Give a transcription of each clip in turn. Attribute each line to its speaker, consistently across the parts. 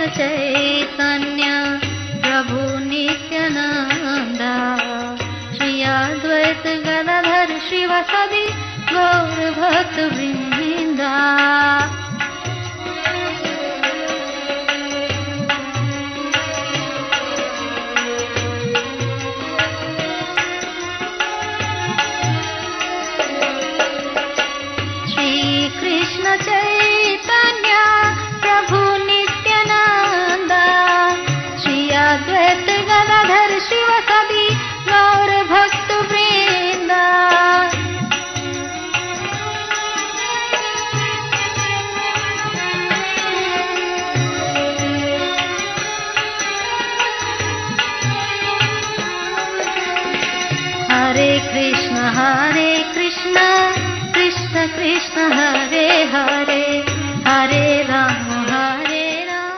Speaker 1: चैतन्य प्रभु नित्यानंद श्री अद्वैत गदाधर शिवासादि गौर भक्त वृंदा। कृष्ण चैतन्य प्रभु नित्यानंद श्री अद्वैत गदाधर शिवासादि गौर भक्त वृंदा। हरे कृष्ण कृष्ण कृष्ण हरे हरे हरे राम हरे राम।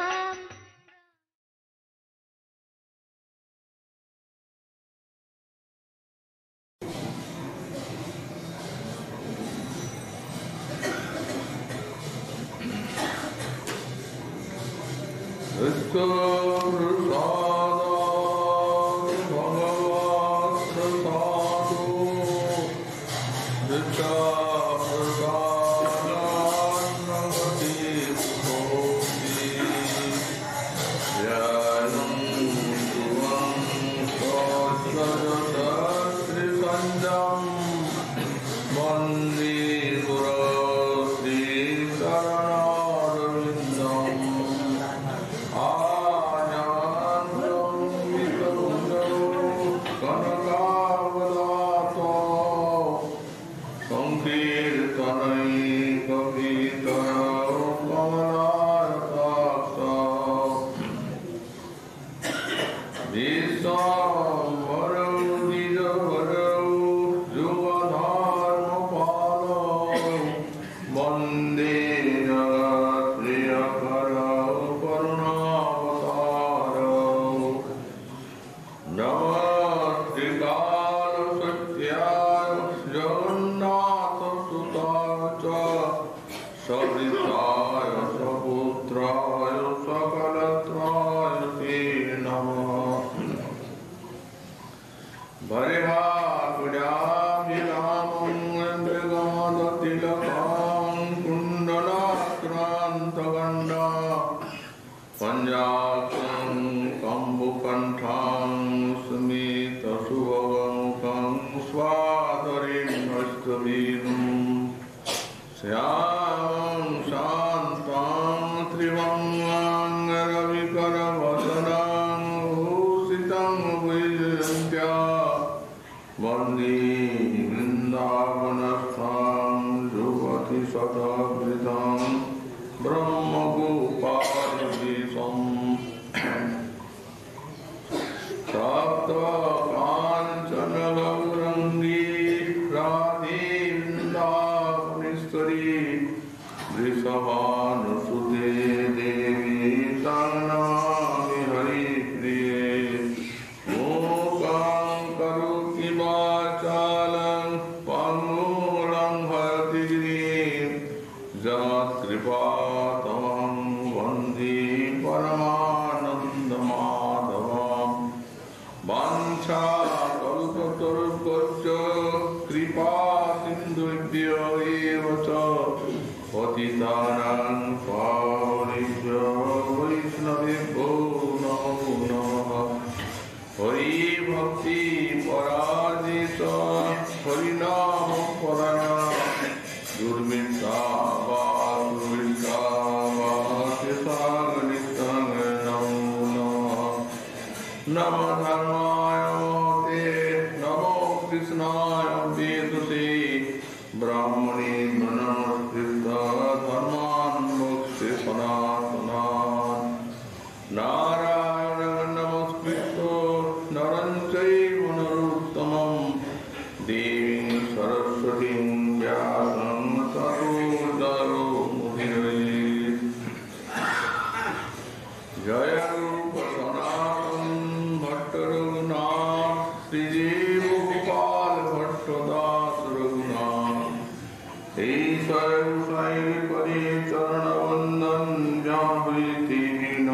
Speaker 2: ईश्वर साई परि चरण वंदन जाहि तीन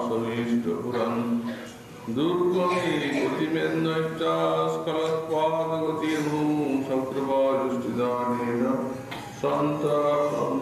Speaker 2: समीष्टपुरं दुर्गमे गतिमेन्द्रश्च स्खलत्पादगतिर्नु सकृपादृष्टिदानेन सन्ततं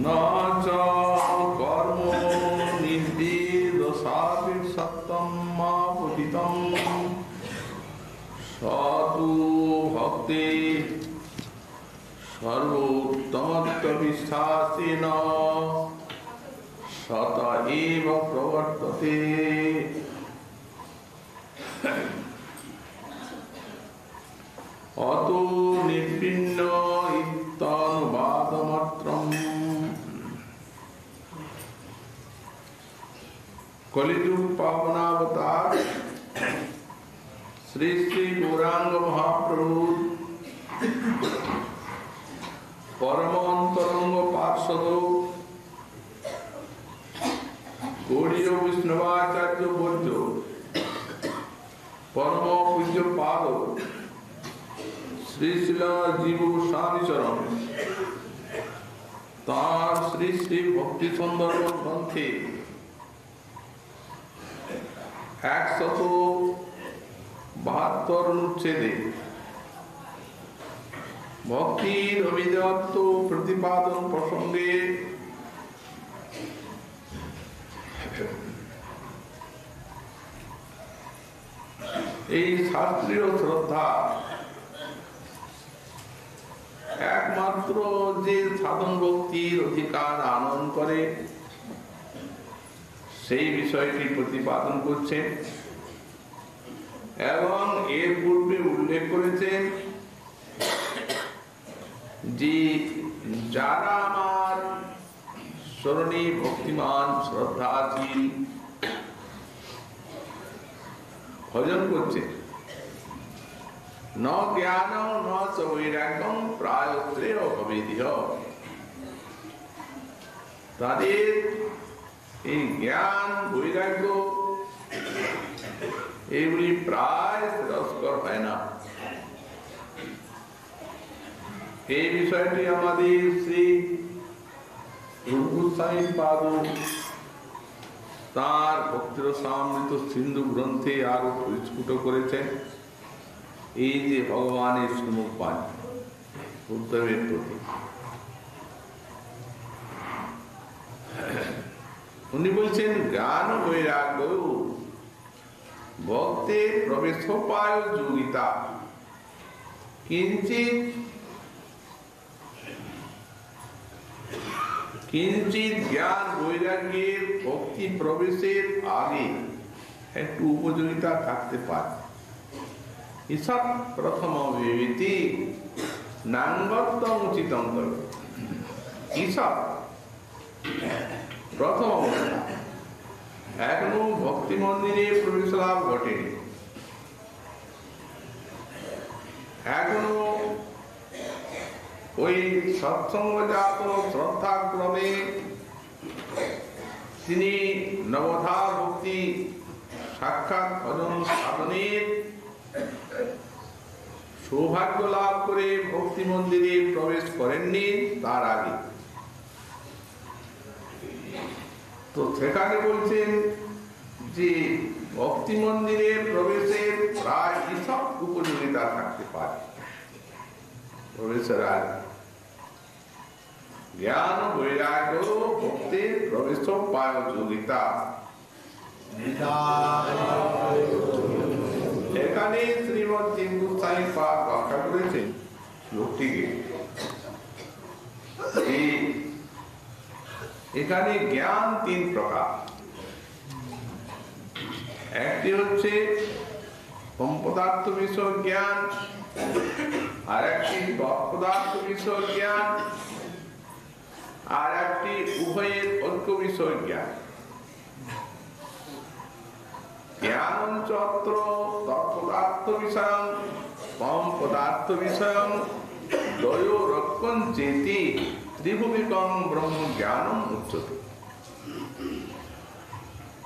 Speaker 2: न च कर्मो निर्देदशापि सत्तं मा पुतितं स तु भक्ते सर्वोत्तमत्वविश्वासेन सत एव प्रवर्तते। अतो निर्भिन्न इत्तानुवादमात्रम् कलियुग पावनावतार श्री श्री गौरांग महाप्रभु परम अंतरंग पार्षद गौड़ीय विष्णुवाचार्य बोध्य परम पूज्य पाद श्री श्री जीव गोस्वामी चरण तार श्री श्री भक्ति सन्दर्भ ग्रंथे 172 অনুচ্ছেদে ভক্তির অভিজাত প্রতিপাদন প্রসঙ্গে এই শাস্ত্রীয় শ্রদ্ধা একমাত্র যে সাধন ভক্তির অধিকার আনয়ন করে সেই বিষয়টি প্রতিপাদন করছেন এবং এর পূর্বে উল্লেখ করেছেন যে যারা আমার শরণে ভক্তিমান শ্রদ্ধাশীল ভজন করছে ন জ্ঞান ন চ বৈরাগ্যম প্রায় শ্রেয় ভবেদিহ তাদের এই জ্ঞান বৈরাগ্য এগুলি প্রায় শ্রেয়স্কর হয় না। এই বিষয়টি আমাদের শ্রী রূপ গোস্বামী পাদ তার ভক্তিরসামৃত সিন্ধু গ্রন্থে আরো পরিস্ফুট করেছেন। এই যে ভগবানের শ্রীমুখ বাণী উদ্ধবের প্রতি উনি বলছেন জ্ঞান বৈরাগ্য ভক্তে প্রবেশোপায় যোগিতা কিঞ্চিত জ্ঞান বৈরাগ্যের ভক্তি প্রবেশের আগে একটু উপযোগিতা থাকতে পারে। ঈশৎ প্রথম বিবিতি নাঙ্গত্বম উচিতম তবে ঈশৎ প্রথম অবস্থা এখনো ভক্তি মন্দিরে প্রবেশ লাভ ঘটেনি, এখনো ওই সৎসঙ্গজাত শ্রদ্ধাক্রমে তিনি নবধা ভক্তি সাক্ষাৎ ভজন সাধনের সৌভাগ্য লাভ করে ভক্তি মন্দিরে প্রবেশ করেননি তার আগে। তো সেখানে বলছেন যে ভক্তি মন্দিরে প্রবেশের প্রায় সব উপযোগিতা থাকতে পারে প্রবেশের আগে। জ্ঞান বৈরাগ্য ভক্তির প্রবেশ পায় যোগিতা। এখানে শ্রীমদ জীব গোস্বামী পাদ ব্যাখ্যা করেছেন লোকটিকে এখানে জ্ঞান তিন প্রকার। একটি হচ্ছে সম্পদার্থ বিষয় জ্ঞান, আর একটি পদার্থ বিষয় জ্ঞান, আর একটি উভয়ের ঐক্য বিষয় জ্ঞান। জ্ঞানং চত্র তৎপদার্থ বিষয়ং পরম পদার্থ বিষয়ং দ্বয়োরকং চেতি ত্রিভুবিকং ব্রহ্ম জ্ঞানম উচ্যতে।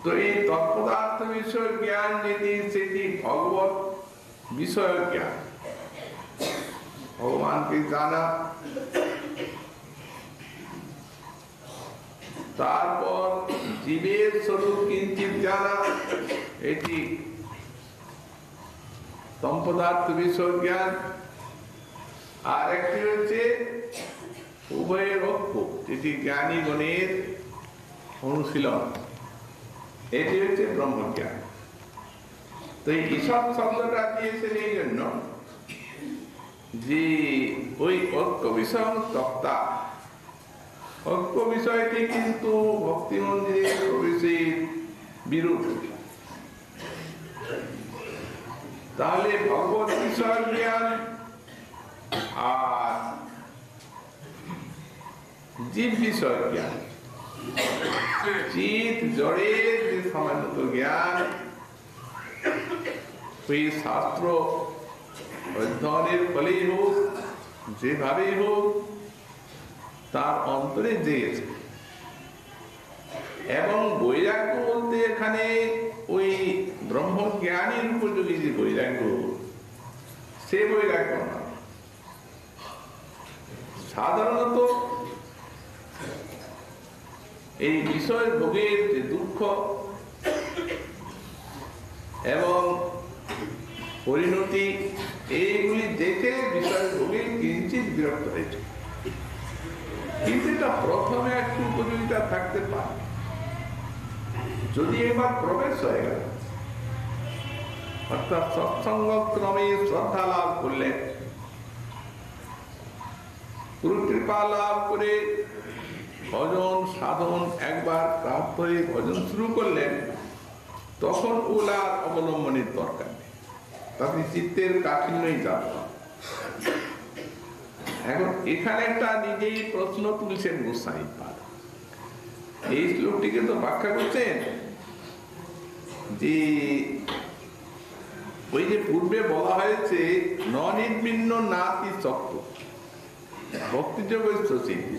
Speaker 2: তো এই তৎপদার্থ বিষয় জ্ঞান যেটি, সেটি ভগবত বিষয় জ্ঞান, ভগবানকে জানা। তারপর জীবের স্বরূপ কিঞ্চিত জানা, এটি তৎপদার্থ বিষয় জ্ঞান। আর একটি হচ্ছে উভয়ের ঐক্য, যেটি জ্ঞানীগণের অনুশীলন, এটি হচ্ছে ব্রহ্মজ্ঞান। তো এই ঈশব শব্দটা দিয়েছেন এই জন্য যে ওই ঐক্য বিষয় তক্তা, ঐক্য বিষয়টি কিন্তু ভক্তি মন্দিরে প্রবেশের বিরোধ। তাহলে ভগবত বিষয় জ্ঞান আর জীব বিষয় জ্ঞান, চিত জড়ের যে সামান্য জ্ঞান, ওই শাস্ত্র অধ্যয়নের ফলেই হোক, যেভাবেই হোক, তার অন্তরে জেগেছে। এবং বৈরাগ্য বলতে এখানে ওই ব্রহ্মজ্ঞানের উপযোগী যে বৈরাগ্য, সে বৈরাগ্য না। সাধারণত এই বিষয় ভোগের যে দুঃখ এবং পরিণতি, এইগুলি দেখে বিষয় ভোগে কিঞ্চিত বিরক্ত হয়েছে। কিন্তু এটা প্রথমে একটু উপযোগিতা থাকতে পারে, যদি এবার প্রবেশ হয়ে গেল, অর্থাৎ সৎসঙ্গ ক্রমে শ্রদ্ধা লাভ করলে, গুরু কৃপা লাভ করে ভজন সাধন একবার প্রাপ্ত হয়ে ভজন শুরু করলেন, তখন ওলার অবলম্বনের দরকার নেই, তাতে চিত্তের কাঠিন্যই যাবে। এখন এখানে একটা নিজেই প্রশ্ন তুলছেন গোস্বামী পাদ। এই শ্লোকটিকে তো ব্যাখ্যা করছেন যে ওই যে পূর্বে বলা হয়েছে নির্বিন্ন নাতি শক্ত ভক্তিযোগ সিদ্ধি,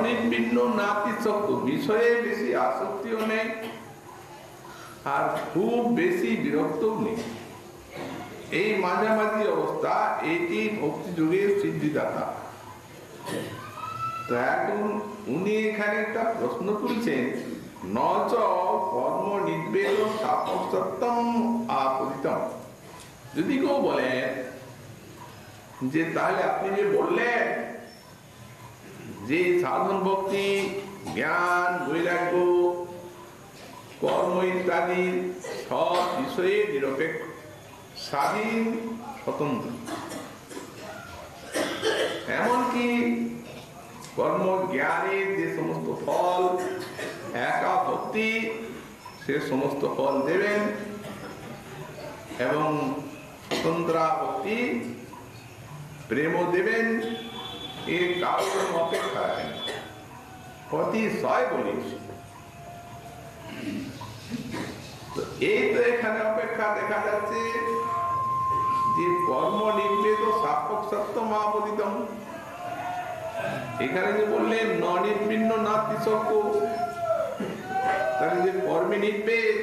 Speaker 2: নির্বিন্ন নাতি শক্ত, বিষয়ে বেশি আসক্তিও নেই আর খুব বেশি বিরক্তও নেই, এই মাঝামাঝি অবস্থা, এটি ভক্তি যুগের সিদ্ধিদাতা। তো এখন উনি এখানে একটা প্রশ্ন তুলছেন, নচ কর্ম নির্বেদ সাপসত্যম আপরিতম। যদি কেউ বলে যে তাহলে আপনি যে বললেন যে সাধন ভক্তি জ্ঞান বৈরাগ্য কর্ম ইত্যাদি সব বিষয়ে নিরপেক্ষ, স্বাধীন, স্বতন্ত্র, এমনকি কর্ম জ্ঞানের যে সমস্ত ফল একা ভক্তি সে সমস্ত ফল দেবেন, এবং স্বতন্ত্রা ভক্তি প্রেম দেবেন, এর কারণ অপেক্ষা রাখেন, অতিশয় বলিস। এই তো এখানে অপেক্ষা দেখা যাচ্ছে যে কর্ম নির্বেদ সাপক সত্য মহাপতিতম, এখানে যে বললেন নির্বিন্ন নাতি শক্ত, তাহলে যে কর্মে নির্বেদ,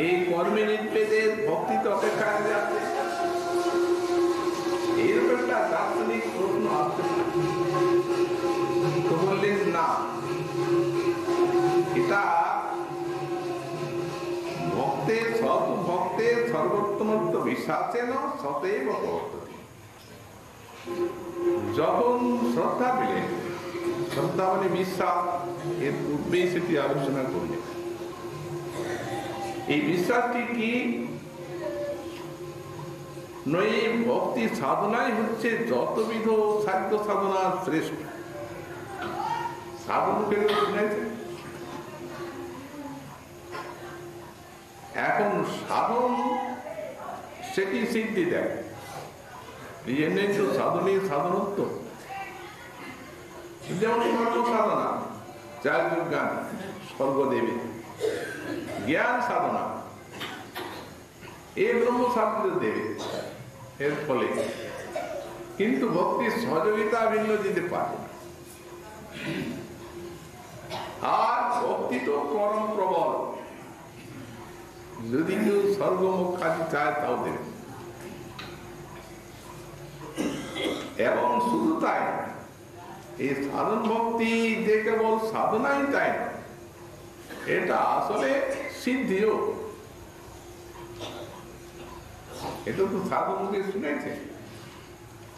Speaker 2: এই কর্মে নির্বেদের ভক্তি তো অপেক্ষা যাচ্ছে। এইরকম একটা দার্শনিক প্রশ্ন আসতে তো বললেন না, এটা ভক্তের সর্বোত্তমত্ব বিশ্বাসেন সতৈব প্রবর্ততে। যখন শ্রদ্ধা পেলেন, শ্রদ্ধা মানে বিশ্বাস, এর পূর্বেই সেটি আলোচনা করলেন। এই বিশ্বাসটি কি? নয় ভক্তি সাধনাই হচ্ছে যতবিধ সাধ্য সাধনা শ্রেষ্ঠ। সাধন শুনেছে, এখন সাধন সেটি সিদ্ধি দেয়, এই জন্যই তো সাধনই সাধনত্ব। যেমন কর্ম সাধনা, চার যুগ জ্ঞান স্বর্গ দেবে, জ্ঞান সাধনা এই ব্রহ্ম সাধনা দেবে এর ফলে, কিন্তু ভক্তির সহযোগিতা ভিন্ন দিতে পারে না। আর ভক্তি তো পরম প্রবল, যদি কেউ স্বর্গমুখ কাজে চায় তাও দেবে। এবং শুধু তাই, এই সাধন ভক্তি যে কেবল সাধনাই তাই না, এটা আসলে সিদ্ধিও। এটা তো সাধু মুখে শুনেছে,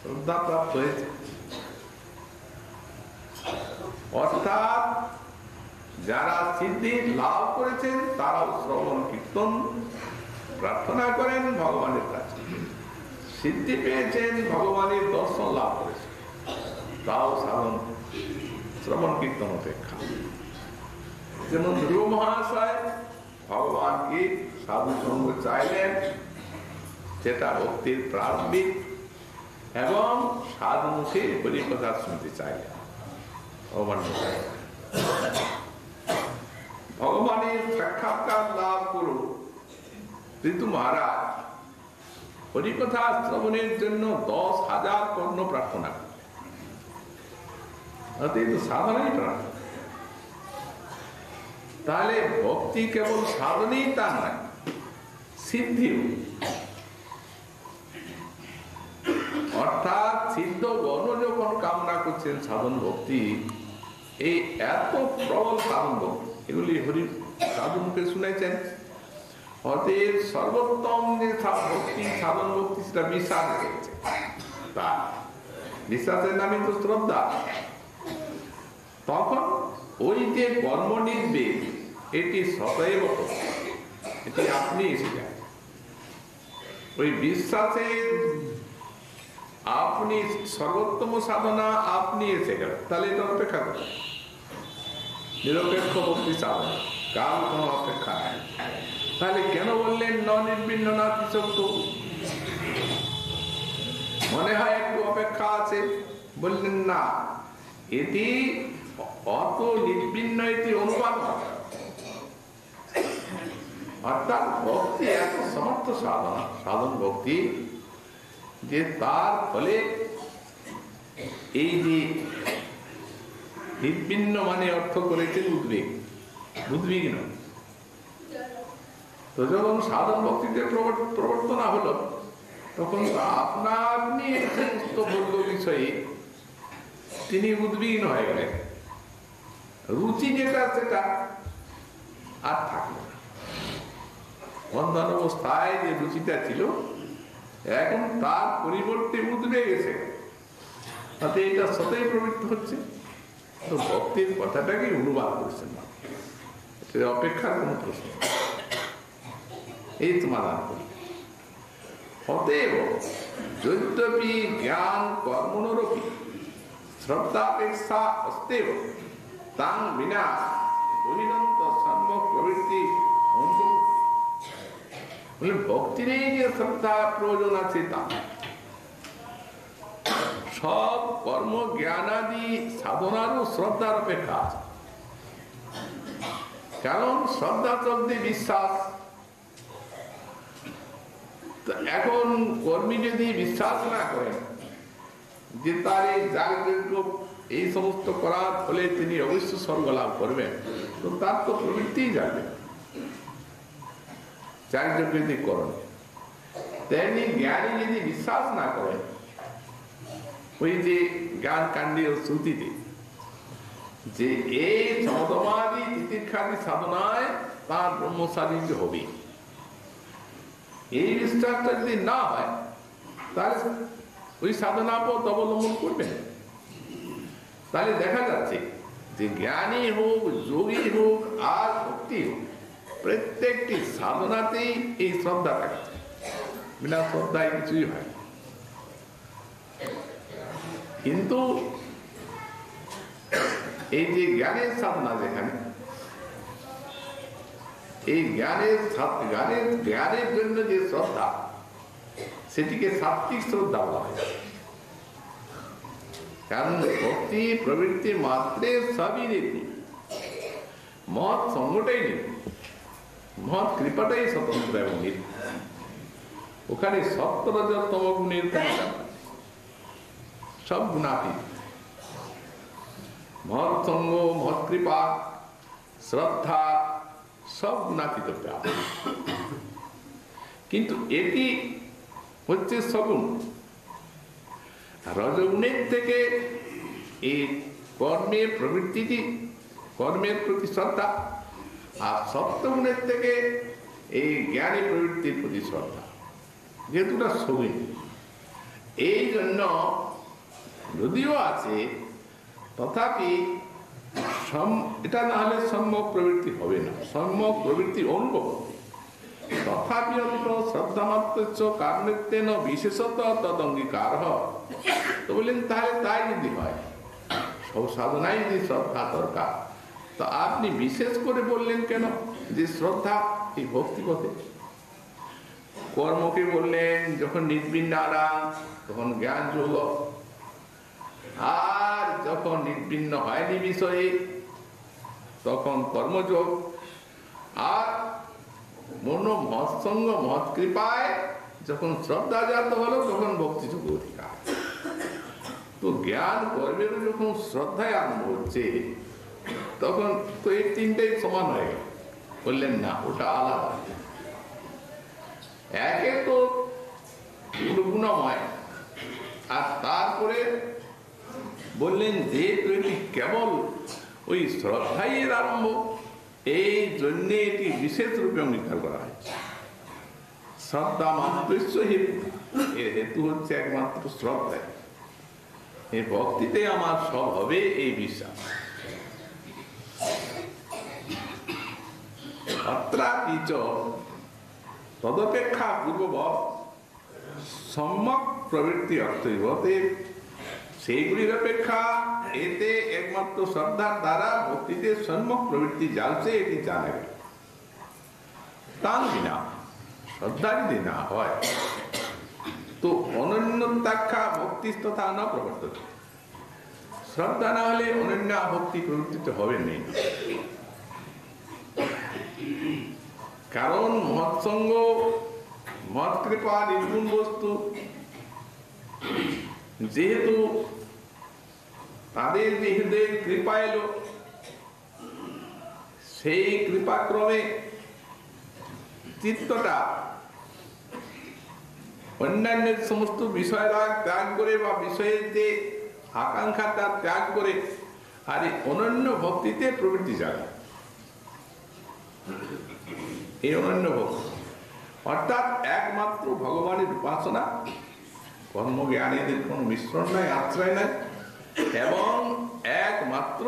Speaker 2: শ্রদ্ধা প্রাপ্ত হয়েছে। অর্থাৎ যারা সিদ্ধি লাভ করেছেন তারাও শ্রবণ কীর্তন প্রার্থনা করেন ভগবানের কাছে, সিদ্ধি পেয়েছেন ভগবানের দর্শন লাভ করেছেন, তাও সাধন শ্রবণ কীর্তন অপেক্ষা। যেমন ধ্রুব মহাশয় ভগবানকে সাধু সঙ্গ চাইলেন, যেটা ভক্তির প্রারম্ভিক, এবং সাধু মুখে হরিকথা শুনতে চাইলেন। ভগবানের সাক্ষাৎকার লাভ করুন ঋতু মহারাজ হরিকথা শ্রবণের জন্য 10,000 কর্ণ প্রার্থনা করলেন। সাধনাই প্রার্থনা। তাহলে ভক্তি কেবল সাধনেই তা নয়, সিদ্ধিও। অর্থাৎ সিদ্ধ গণ যখন কামনা করছেন সাধন ভক্তি, এই এত প্রবল সাধন ভক্তি, এগুলি হরি সাধু মুখে শুনেছেন। অতএব সর্বোত্তম যে ভক্তি সাধন ভক্তি সেটা বিশ্বাস রেখেছে। তা বিশ্বাসের নামই তো শ্রদ্ধা। তখন ওই যে কর্ম নির্বেদ, এটি সতৈব, এটি আপনি এসে যায়। ওই বিশ্বাসের আপনি সর্বোত্তম সাধনা আপনি এসে গেল, তাহলে এটা অপেক্ষা করেন নিরপেক্ষ ভক্তি সাধনা, কাল কোনো অপেক্ষা নেই। তাহলে কেন বললেন ন নির্বিন্ন না কৃষক? মনে হয় একটু অপেক্ষা আছে, বললেন না, এটি অত নির্বিন্ন, এটি অনুবাদ। অর্থাৎ ভক্তি এত সমর্থ সাধনা, সাধন ভক্তি, যে তার ফলে এই যে নির্বিন্ন মানে অর্থ করেছেন উদ্বেগ, উদ্বিগ্ন। তো যখন সাধন ভক্তিতে প্রবর্তনা হলো, তখন আপনা আপনি এই সমস্ত বলল বিষয়ে তিনি উদ্বিগ্ন হয়ে গেলেন। রুচি যেটা সেটা আর থাকলো না। বন্ধন অবস্থায় যে রুচিটা ছিল, এখন তার পরিবর্তে উদ্বেগ এসে তাতে এটা সতই প্রবৃত্ত হচ্ছে। তো ভক্তির কথাটাকে অনুবাদ করেছেন না, অপেক্ষার কোন প্রশ্ন, এই সমাধান করি। অতএব যদ্যপি জ্ঞান কর্মণরপি শ্রদ্ধাপেক্ষা অস্তেব তাং বিনা বহিরন্ত সম্যক প্রবৃত্তি বলে, ভক্তির যে শ্রদ্ধা প্রয়োজন আছে তা সব কর্ম জ্ঞানাদি সাধনারও শ্রদ্ধার অপেক্ষা আছে। কারণ শ্রদ্ধা শব্দে বিশ্বাস। এখন কর্মী যদি বিশ্বাস না করেন যে তার এই যাগযজ্ঞ এই সমস্ত করার ফলে তিনি অবশ্য স্বর্গ লাভ করবেন, তো তার তো প্রবৃত্তিই যাবে যাগযজ্ঞ যদি করেন। তেমনি জ্ঞানী যদি বিশ্বাস না করেন ওই যে জ্ঞান কাণ্ডে ও শ্রুতিতে যে এই সমদমাদি তিতিক্ষাদি সাধনায় তার ব্রহ্মসাধিত হবে, এই বিশ্বাসটা যদি না হয় তাহলে ওই সাধনা পথ অবলম্বন করবেন। তাহলে দেখা যাচ্ছে যে জ্ঞানী হোক, যোগী হোক আর ভক্তি হোক, প্রত্যেকটি সাধনাতেই এই শ্রদ্ধা থাকছে। বিনা শ্রদ্ধায় কিছুই হয়। কিন্তু এই যে জ্ঞানের সাধনা, যেখানে এই জ্ঞানের জন্য যে শ্রদ্ধা, সেটিকে সাত্বিক শ্রদ্ধা বলা হয়। কারণ ভক্তি প্রবৃত্তি মাত্রে সবই নীতি, মহৎ সঙ্গটাই নেই, মহৎ কৃপাটাই স্বতন্ত্র এবং নিত্য। ওখানে সত্য রজত তম গুণের সব গুণাতীত। মহৎ সঙ্গ, মহৎ কৃপা, শ্রদ্ধা সব গুণাতীত প্রাপ্ত। কিন্তু এটি হচ্ছে সগুণ। রজগুণের থেকে এই কর্মের প্রবৃত্তিটি, কর্মের প্রতি শ্রদ্ধা, আর সত্যগুণের থেকে এই জ্ঞানী প্রবৃত্তির প্রতি শ্রদ্ধা, যেহেতুটা সগুণ। এই জন্য যদিও আছে, তথাপি এটা না হলে সম্যক প্রবৃত্তি হবে না, সম্যক প্রবৃত্তির অনুভব। তথাপি শ্রদ্ধামাত্র কারণেত্বেন বিশেষত তদ অঙ্গীকার হয়। তো বললেন তাহলে তাই যদি হয়, সব সাধনায় যদি শ্রদ্ধা দরকার, তো আপনি বিশেষ করে বললেন কেন যে শ্রদ্ধা এই ভক্তি পথে? কর্মকে বললেন যখন নির্বিন্ন আরাম তখন জ্ঞান যোগ, আর যখন নির্বিন্ন হয়নি বিষয়ে তখন কর্মযোগ, আর মন মহৎসঙ্গ মহৎ কৃপায় যখন শ্রদ্ধা জাত হলো তখন ভক্তিযোগ অধিকার। তো জ্ঞান কর্মের যখন শ্রদ্ধায় আরম্ভ হচ্ছে তখন তো এই তিনটাই সমান হয়ে গেল। বললেন না, ওটা আলাদা। একে তো গুণময়, আর তারপরে বললেন যে এটি কেবল ওই শ্রদ্ধাই এর আরম্ভ, এই জন্য এটি বিশেষ রূপে অঙ্গীকার করা হয়েছে। শ্রদ্ধা মাত্র হেতু, এর হেতু হচ্ছে একমাত্র শ্রদ্ধায়। এই ভক্তিতে আমার সব হবে এই বিশ্বাস। অত্রাপিচ তদপেক্ষা পূর্ববৎ সম্যক প্রবৃত্তি অর্থে সেইগুলির অপেক্ষা এতে একমাত্র শ্রদ্ধার দ্বারা ভক্তিতে সম্যক প্রবৃত্তি জালছে, এটি জানা গেল। তার বিনা শ্রদ্ধা যদি না হয় তো অনন্যতাখ্যা ভক্তি তথা না প্রবর্তিত। শ্রদ্ধা না হলে অনন্য ভক্তি প্রবর্তিত হবে নেই। কারণ মহৎসঙ্গ মহৎ কৃপা নির্গুণ বস্তু, যেহেতু তাদের যে হৃদয়ের কৃপা এলো, সেই কৃপাক্রমে চিত্তটা অন্যান্য সমস্ত বিষয়রা ত্যাগ করে বা বিষয়ের যে আকাঙ্ক্ষাটা ত্যাগ করে আর এই অনন্য ভক্তিতে প্রবৃত্তি জাগে। এই অনন্য ভক্তি অর্থাৎ একমাত্র ভগবানের উপাসনা, কর্মজ্ঞানীদের কোনো মিশ্রণ নাই, আশ্রয় নাই, এবং একমাত্র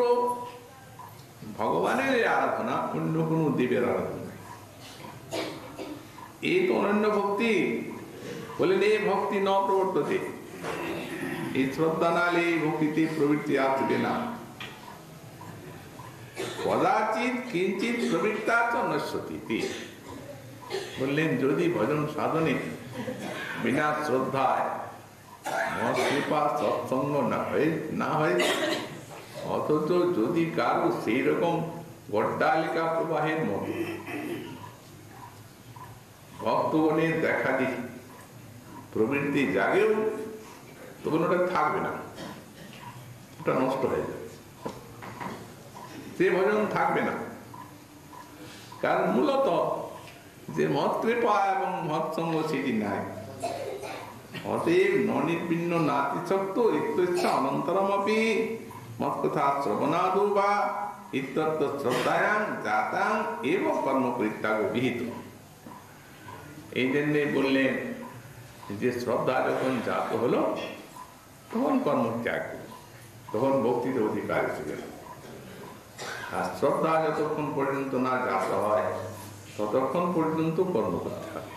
Speaker 2: ভগবানের আরাধনা, অন্য কোনো দেবের আরাধনা নাই। এই তো অনন্য ভক্তি। বলেন এই ভক্তি ন প্রবর্ততে, এই শ্রদ্ধা নালে এই ভক্তিতে প্রবৃত্তি আসবে না। কদাচিৎ কিঞ্চিৎ প্রবৃত্তা চ নশ্যতি। বললেন যদি ভজন সাধনে বিনা শ্রদ্ধায় মহৎ কৃপা সৎসঙ্গ না হয়, অথচ যদি কারো সেই রকম গড্ডালিকা প্রবাহের মতো ভক্তগণের দেখা দিই প্রবৃত্তি জাগেও, তখন ওটা থাকবে না, ওটা নষ্ট হয়ে যাবে, সে ভজন থাকবে না। কারণ মূলত যে মহৎ কৃপা এবং মহৎ সঙ্গ সেটি নাই। অতএব নির্বিন্ন নাতিশক্ত ইত্যস্য অনন্তরমপি মৎকথা শ্রবণাদৌ বা ইত্যর্থ শ্রদ্ধায়াং জাতাং এব কর্মপরিত্যাগ বিহিত। এই জন্যে বললেন যে শ্রদ্ধা যখন জাত হলো তখন কর্মত্যাগ, তখন ভক্তির অধিকার এসে গেল। আর শ্রদ্ধা যতক্ষণ পর্যন্ত না জাত হয় ততক্ষণ পর্যন্ত কর্ম করতে হবে,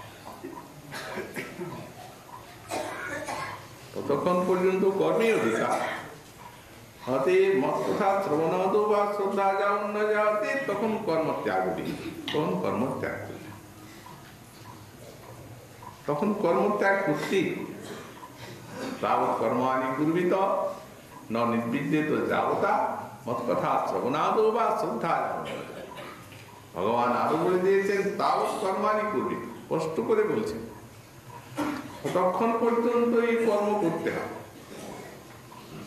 Speaker 2: ততক্ষণ পর্যন্ত কর্মের অধিকার। হতে মৎকথা শ্রবণাদৌ বা শ্রদ্ধা যাও না যাওয়াতে তখন কর্মত্যাগ দিই, তখন কর্মত্যাগ করি, তখন কর্মত্যাগ করছি। তাবৎ কর্মাণি কুর্বিত ন নির্বিদ্যেত যাবতা মৎকথা শ্রবণাদৌ বা শ্রদ্ধা যাও। ভগবান আরো বলে দিয়েছেন তাও কর্মানি করবি, কষ্ট করে বলছেন ততক্ষণ পর্যন্ত এই কর্ম করতে হবে।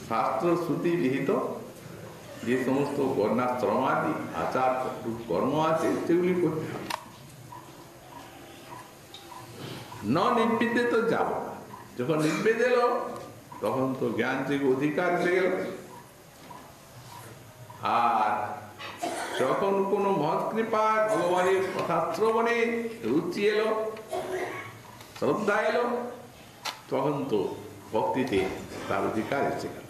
Speaker 2: শাস্ত্র শ্রুতি বিহিত যে সমস্ত বর্ণাশ্রমাদি আচার কর্ম আছে সেগুলি করতে হবে। নির্বিদ্যে তো যাব না, যখন নির্বেদ এলো তখন তো জ্ঞান থেকে অধিকার এসে গেল। আর যখন কোন মহৎ কৃপা ভগবানের কথা শ্রবণে রুচি এলো, শ্রদ্ধা এলো, তখন তো ভক্তিতে তার অধিকার এসে গেল।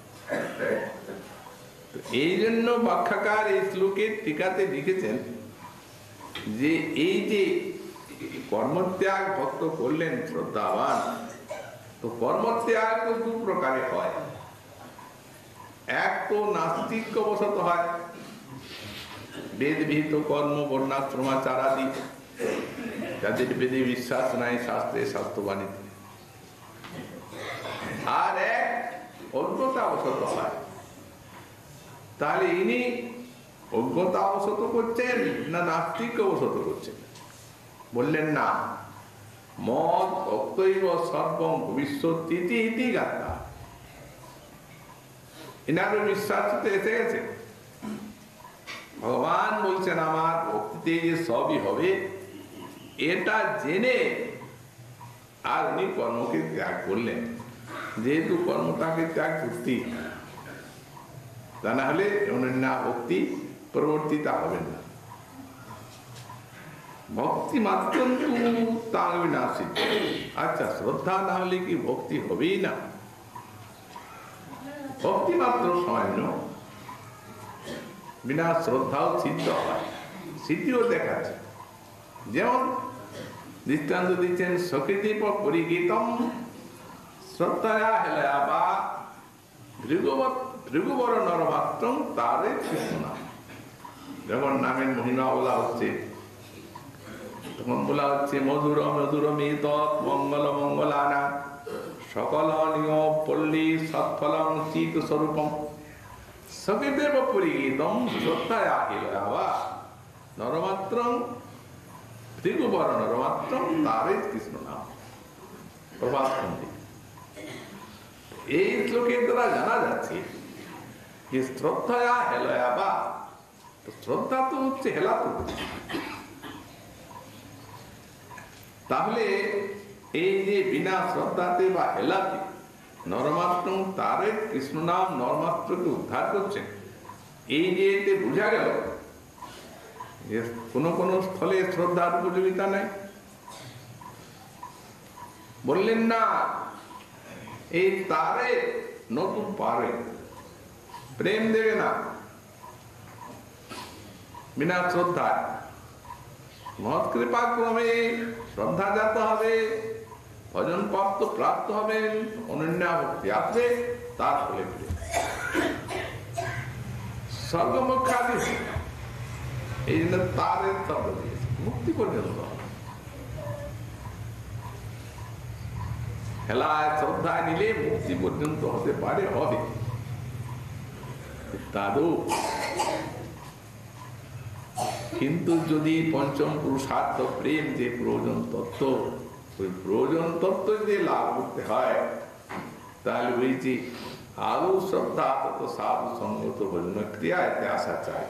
Speaker 2: এই জন্য ব্যাখ্যাকার এই শ্লোকের টিকাতে লিখেছেন যে এই যে কর্মত্যাগ ভক্ত করলেন শ্রদ্ধাবান, তো কর্মত্যাগ তো দু প্রকারে হয়। এক তো নাস্তিক্য বশত হয়, বেদ বিহিত কর্ম বর্ণাশ্রমাচার আদি, যাদের বেদে বিশ্বাস নাই, শাস্ত্রে শাস্ত্রবাণীতে। আর এক অজ্ঞতা বশত হয়। তাহলে ইনি অজ্ঞতা বশত করছেন না নাস্তিক্য বশত করছেন? বললেন না, মদ ভক্তৈব সর্বং ভবিষ্যৎ ইতি গাথা। এনার বিশ্বাস তো এসে গেছে। ভগবান বলছেন আমার ভক্তিতে যে সবই হবে, এটা জেনে আর উনি কর্মকে ত্যাগ করলেন। যেহেতু কর্মটাকে ত্যাগ করতে, তা না হলে অনন্যা ভক্তি প্রবর্তিতা হবে না। ভক্তি মাত্র তার বিনাশিত। আচ্ছা, শ্রদ্ধা না হলে কি ভক্তি হবেই না? ভক্তি মাত্র সামান্য, বিনা শ্রদ্ধাও সিদ্ধ হয়, সিদ্ধিও দেখাচ্ছে। যেমন দৃষ্টান্ত দিচ্ছেন, সকৃতি পরিগীতম শ্রদ্ধায়া হেলয়া বা ভৃগুবর নরমাত্র তারে কৃষ্ণ নাম। যখন নামের মহিমা বলা হচ্ছে, তখন বলা হচ্ছে মধুর মধুর মিত মঙ্গল মঙ্গলানা সকল নিয় পল্লী সৎফলং চিত স্বরূপম সকিদেব পরিগীতম শ্রদ্ধায়া হেলয়া বা নরমাত্র ভৃগুবর নরমাত্র তারে কৃষ্ণ নাম। প্রভাত সন্ধি। এই শ্লোকের দ্বারা জানা যাচ্ছে যে শ্রদ্ধায়া হেলয়া বা, শ্রদ্ধা তো হচ্ছে হেলাতো। তাহলে এই যে বিনা শ্রদ্ধাতে বা হেলাতে নরমাত্র তারে কৃষ্ণ নাম নরমাত্রকে উদ্ধার করছেন, এই যে এতে বোঝা গেল যে কোন কোন স্থলে শ্রদ্ধার উপযোগিতা নাই। বললেন না, এই তারে নতুন পারে প্রেম দেবে না বিনা শ্রদ্ধায়। মহৎ কৃপা ক্রমে শ্রদ্ধা জাত হবে, ভজন প্রাপ্ত হবেন, অনন্য ভক্তি আসবে, তার ফলে স্বর্গমুখাদি। এই জন্য তারের শব্দ দিয়েছে, মুক্তি পর্যন্ত। হেলায় শ্রদ্ধায় নিলে মুক্তি পর্যন্ত হতে পারে, হবে। দাদু কিন্তু যদি পঞ্চম পুরুষার্থ প্রেম যে প্রয়োজন তত্ত্ব, ওই প্রয়োজন তত্ত্ব যদি লাভ করতে হয়, তাহলে ওই যে আলু শ্রদ্ধা তত সাধু সঙ্গত ভজন ক্রিয়া এতে আসা চাই।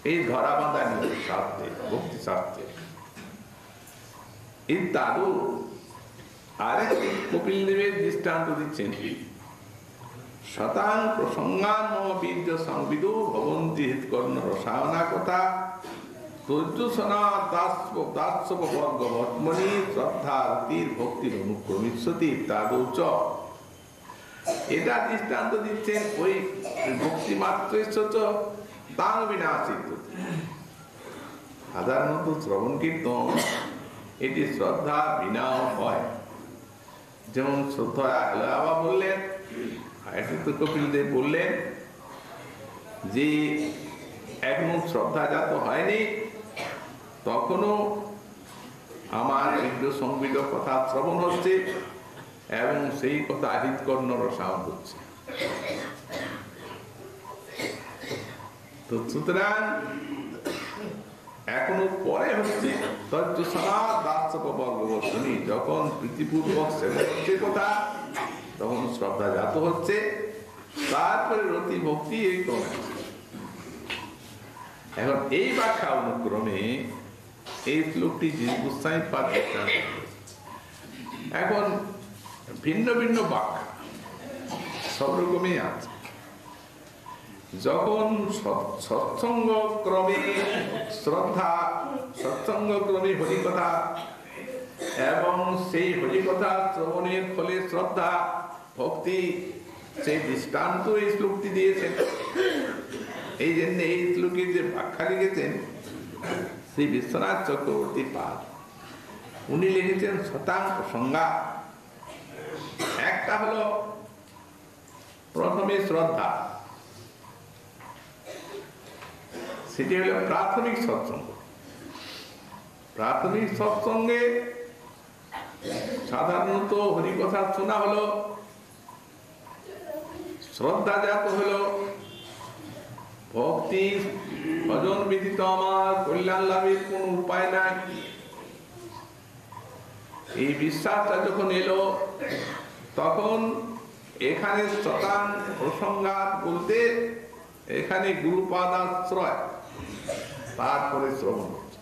Speaker 2: এই ধরা বাঁধা নিয়ে শাস্ত্রে, ভক্তি শাস্ত্রে। এই দাদু আরেকটি কপিল দেবের দৃষ্টান্ত দিচ্ছেন, শতাং প্রসঙ্গান বীর্য সংবিদু ভবন্তি হিতকর্ণ রসায়না কথা তৈজসনা দাস্য বর্গ বর্তমনি শ্রদ্ধা রতির ভক্তির অনুক্রমিষ্যতি তাদৌচ। এটা দৃষ্টান্ত দিচ্ছেন ওই ভক্তি মাত্র তাং বিনাশিত। সাধারণত শ্রবণ কীর্তন এটি শ্রদ্ধা বিনাও হয়। যেমন শ্রদ্ধা হেলাবা বললেন, কপিল দেব বললেন যে এখনো শ্রদ্ধা জাত হয়নি, তখনও আমার বিদ্য সংবিদ কথা শ্রবণ হচ্ছে এবং সেই কথা হিতকর্ণ রসায়ন হচ্ছে। তো সুতরাং এখনো পরে হচ্ছে তজ্জসনা দাস্যপবর্গবর্তনী, যখন প্রীতিপূর্বক সেবা হচ্ছে কথা, তখন শ্রদ্ধা জাত হচ্ছে, তারপরে রতি ভক্তি এই ক্রমে। এখন এই ব্যাখ্যা অনুক্রমে এই শ্লোকটি গোস্বামী পাদ দৃষ্টান্ত। এখন ভিন্ন ভিন্ন ব্যাখ্যা সব রকমই আছে। যখন সৎসঙ্গ ক্রমে শ্রদ্ধা, সৎসঙ্গ ক্রমে হরিকথা এবং সেই হরিকথা শ্রবণের ফলে শ্রদ্ধা ভক্তি, সেই দৃষ্টান্ত এই শ্লোকটি দিয়েছেন। এই জন্য এই শ্লোকের যে ব্যাখ্যা লিখেছেন শ্রী বিশ্বনাথ চক্রবর্তী পাদ, উনি লিখেছেন শতাংশ সংজ্ঞা। একটা হলো প্রথমে শ্রদ্ধা, সেটি হলো প্রাথমিক সৎসঙ্গ। প্রাথমিক সৎসঙ্গে সাধারণত হরিকথা শোনা হলো, শ্রদ্ধা জাত হলো, ভক্তি ভজন ব্যতীত আমার কল্যাণ লাভের কোন উপায় নাই, এই বিশ্বাসটা যখন এলো, তখন এখানে শতাং প্রসঙ্গাত বলতে এখানে গুরুপাদাশ্রয়, তারপরে শ্রবণ হচ্ছে।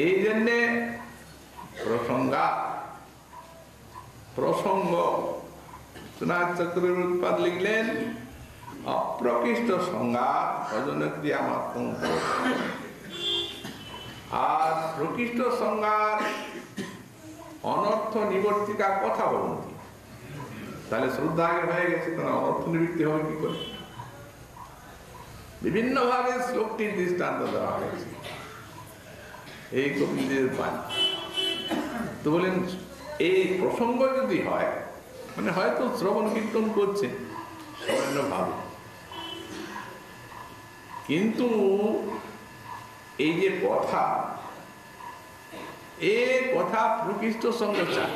Speaker 2: এই জন্যে প্রসঙ্গ চক্রবর্তী লিখলেন অপ্রকৃষ্ট সংজ্ঞা ভজন ক্রিয়া মাত্র, আর প্রকৃষ্ট সংজ্ঞার অনর্থ নিবর্তিকা কথা বলুন। তাহলে শ্রদ্ধা আগে হয়ে গেছে, তাহলে অনর্থ নিবৃত্তি হবে কি করে? বিভিন্ন ভাবে শ্লোকটির দৃষ্টান্ত দেওয়া হয়েছে এই কবিদের বাণী। তো বলেন এই প্রসঙ্গ যদি হয়, মানে হয়তো শ্রবণ কীর্তন করছে সামান্য ভাবে, কিন্তু এই যে কথা, এই কথা প্রকৃষ্ট সঙ্গ চাই।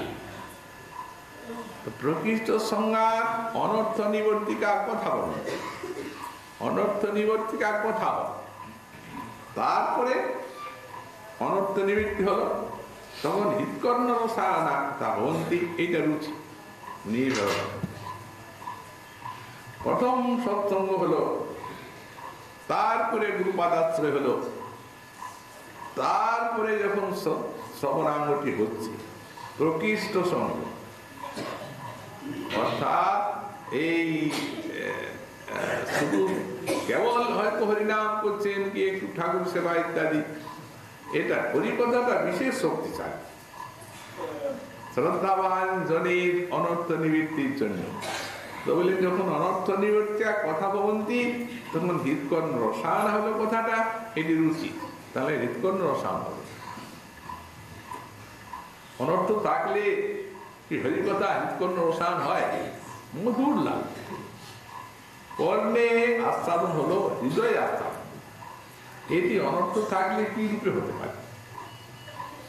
Speaker 2: প্রকৃষ্ট সংজ্ঞার অনর্থ নিবর্তিকা কথা বল, অনর্থ নিবর্তিকা কথা বল, তারপরে অনর্থ নিবৃত্তি হলো, তখন হিতকর্ণ রসায়না কথা হন্তি, এইটা রুচি নির্ভর। প্রথম সৎসঙ্গ হলো, তারপরে গুরুপাদাশ্রয় হলো, তারপরে যখন শ্রবণাঙ্গটি হচ্ছে প্রকৃষ্ট সঙ্গ, অর্থাৎ এই শুধু কেবল হয়তো হরিনাম করছেন কি একটু ঠাকুর সেবা ইত্যাদি, এটা হরিকথাটা বিশেষ শক্তিশালী। শ্রদ্ধাবান জনের অনর্থ নিবৃত্তির জন্য তো বলে, যখন অনর্থ নিবৃত্তি কথা বলতি, তখন হৃৎকর্ণ রসায়ন হলো কথাটা, এটি রুচি, তাহলে হৃৎকর্ণ রসায়ন হবে। অনর্থ থাকলে কি হরিকথা হৃৎকর্ণ রসায়ন হয়? মধুর লাভ, কর্ণে আস্বাদন হলো, হৃদয়ে আস্বাদন। এটি অনর্থ থাকলে কি রূপে হতে পারে?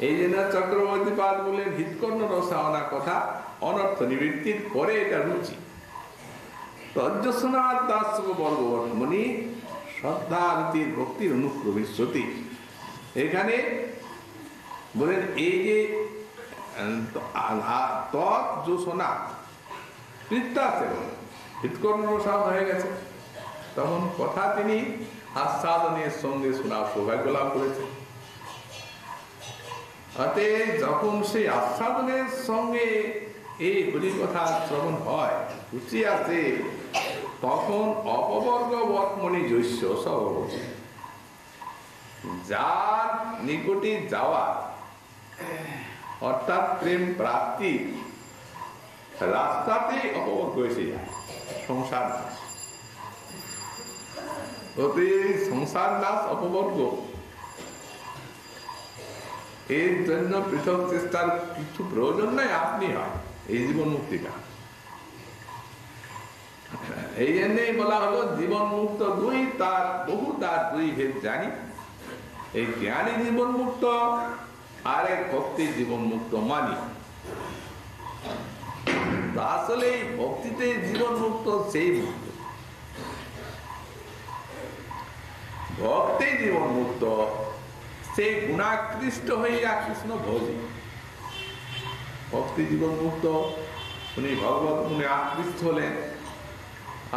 Speaker 2: এই জন্য চক্রবর্তী পাদ বললেন হৃৎকর্ণ রসায়না কথা অনর্থ নিবৃত্তির পরে এটা রুচি। তজ্জসনাথ দাস বর্গবর্তমণি শ্রদ্ধা রীতির ভক্তির অনুপ্রবিশ্বতি, এখানে বলেন এই যে তজ্জসনা কৃত্যাসে হৃৎকর্ণ রসায়ন হয়ে গেছে, তখন কথা তিনি আস্বাদনের সঙ্গে শোনা সৌভাগ্য লাভ করেছেন। অতএব যখন সেই আস্বাদনের সঙ্গে এই হরিকথা শ্রবণ হয়, রুচি আছে, তখন অপবর্গ বর্তমণি জৈশ্য সব, যার নিকটে যাওয়া অর্থাৎ প্রেম প্রাপ্তি রাস্তাতে অপবর্গ এসে যায়, সংসার নাশ। সংসার নাশ অপবর্গ, এর জন্য পৃথক চেষ্টার কিছু প্রয়োজন নাই, আপনি হয় এই জীবন মুক্তিটা। এই জন্যই বলা হলো জীবন মুক্ত দুই, তার বহু তার দুই ভেদ জানি। এই জ্ঞানী জীবন মুক্ত, আর এক ভক্তি জীবন মুক্ত মানি। আসলে ভক্তিতে জীবন মুক্ত সেই মুক্ত, ভক্তে জীবন মুক্ত সে গুণাকৃষ্ট হইয়া কৃষ্ণ ভোজি। ভক্তি জীবন মুক্ত, উনি ভগবত গুণে আকৃষ্ট হলেন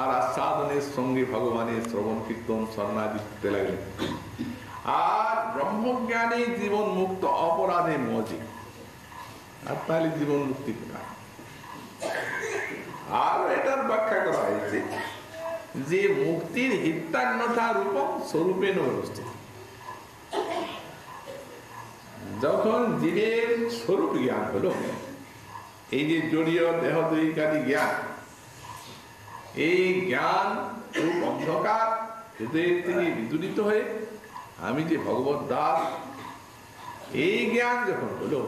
Speaker 2: আর আস্বাদনের সঙ্গে ভগবানের শ্রবণ কীর্তন স্মরণাদি করতে লাগলেন। আর ব্রহ্মজ্ঞানী জীবন মুক্ত, অপরাধে মজি। আর তাহলে জীবন মুক্তি কোথায়? আর এটার ব্যাখ্যা করা হয়েছে যে মুক্তির হিতান্যথা রূপম স্বরূপে নবস্থিত। যখন জীবের স্বরূপ জ্ঞান হলো, এই যে জড়ীয় দেহ দৈহিকাদি জ্ঞান, এই জ্ঞান রূপ অন্ধকার হৃদয়ের থেকে বিদূরিত হয়ে আমি যে ভগবত দাস, এই জ্ঞান যখন হলো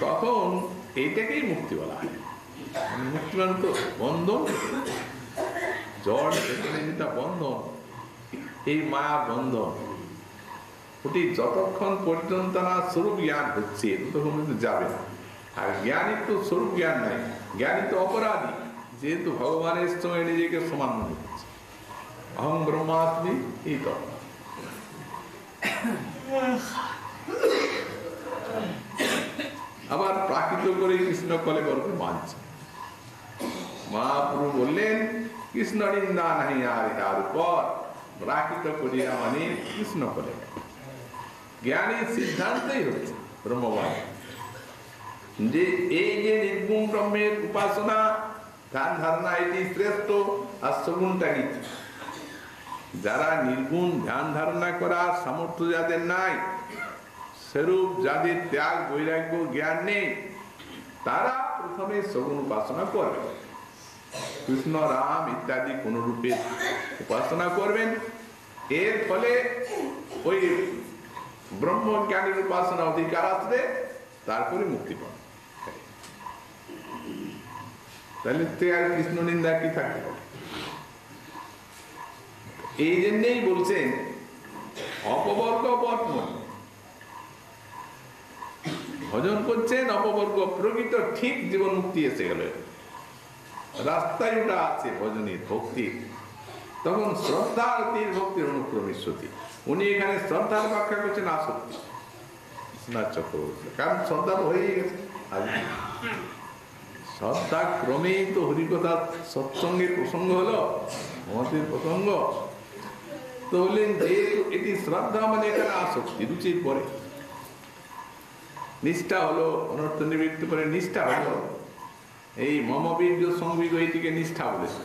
Speaker 2: তখন এইটাকেই মুক্তি বলা হয়। মুক্তি মানে তো বন্ধন, জড় যেটা বন্ধন, এই মায়া বন্ধন, ওটি যতক্ষণ পর্যন্ত না স্বরূপ জ্ঞান হচ্ছে ততক্ষণ কিন্তু যাবে না। আর জ্ঞানী তো স্বরূপ জ্ঞান নাই, জ্ঞানী তো অপরাধী, যেহেতু ভগবানের সঙ্গে নিজেকে সমান মনে করছে। অহং ব্রহ্মাস্মি, এই তো। আবার প্রাকৃত করে কৃষ্ণ কলে গর্বে মানছে। মহাপ্রভু বললেন কৃষ্ণ নিন্দা নাহি আর ইহার উপর, প্রাকৃত করিয়া মানে কৃষ্ণ কলে। জ্ঞানের সিদ্ধান্তই হচ্ছে ব্রহ্মবাদ, যে এই যে নির্গুণ ব্রহ্মের উপাসনা ধ্যান ধারণা এটি শ্রেষ্ঠ, আর সগুণটা কি? যারা নির্গুণ ধ্যান ধারণা করার সামর্থ্য যাদের নাই, স্বরূপ যাদের ত্যাগ বৈরাগ্য জ্ঞান নেই, তারা প্রথমে সগুণ উপাসনা করবে। কৃষ্ণ রাম ইত্যাদি কোন রূপে উপাসনা করবেন, এর ফলে ওই ব্রহ্মজ্ঞানের উপাসনা অধিকার আসবে, তারপরে মুক্তি পাবে। তাহলে আর কৃষ্ণ নিন্দা কি থাকতে হবে? এই জন্যই বলছেন অপবর্গ বর্তমান ভজন করছেন, অপবর্গ প্রকৃত ঠিক জীবন মুক্তি এসে গেল, রাস্তায় ওটা আছে ভজনের ভক্তি। তখন শ্রদ্ধা অতির ভক্তির অনুক্রমিষ্যতি। উনি এখানে শ্রদ্ধার ব্যাখ্যা করছেন আসক্তি চক্রবর্তী, কারণ শ্রদ্ধা হয়ে গেছে। শ্রদ্ধা ক্রমেই তো হরিকথা সৎসঙ্গের প্রসঙ্গ হলো, মতের প্রসঙ্গ তো বললেন যেহেতু এটি শ্রদ্ধা মানে এখানে আসক্তি, রুচির পরে নিষ্ঠা হলো, অনর্থ নিবৃত্তি করে নিষ্ঠা হলো। এই মমবীর্য সংবিদ এইটিকে নিষ্ঠা বলেছে।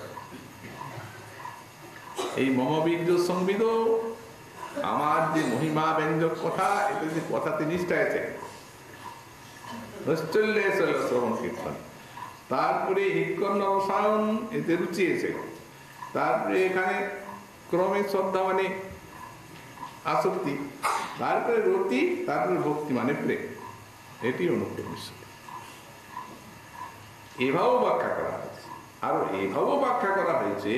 Speaker 2: এই মমবীর্য সংবিদ আমার যে মহিমা ব্যঞ্জক কথা, এটা যে কথাতে নিষ্ঠা আছে, শ্রবণ কীর্তন, তারপরে হিৎকর্ণ রসায়ন এতে রুচি এসে, তারপরে এখানে ক্রমে শ্রদ্ধা মানে আসক্তি, তারপরে রতি, তারপরে ভক্তি মানে প্রেম, এটি অনুক্রমিষ্য। এভাবেও ব্যাখ্যা করা হয়েছে। আর এভাবেও ব্যাখ্যা করা হয়েছে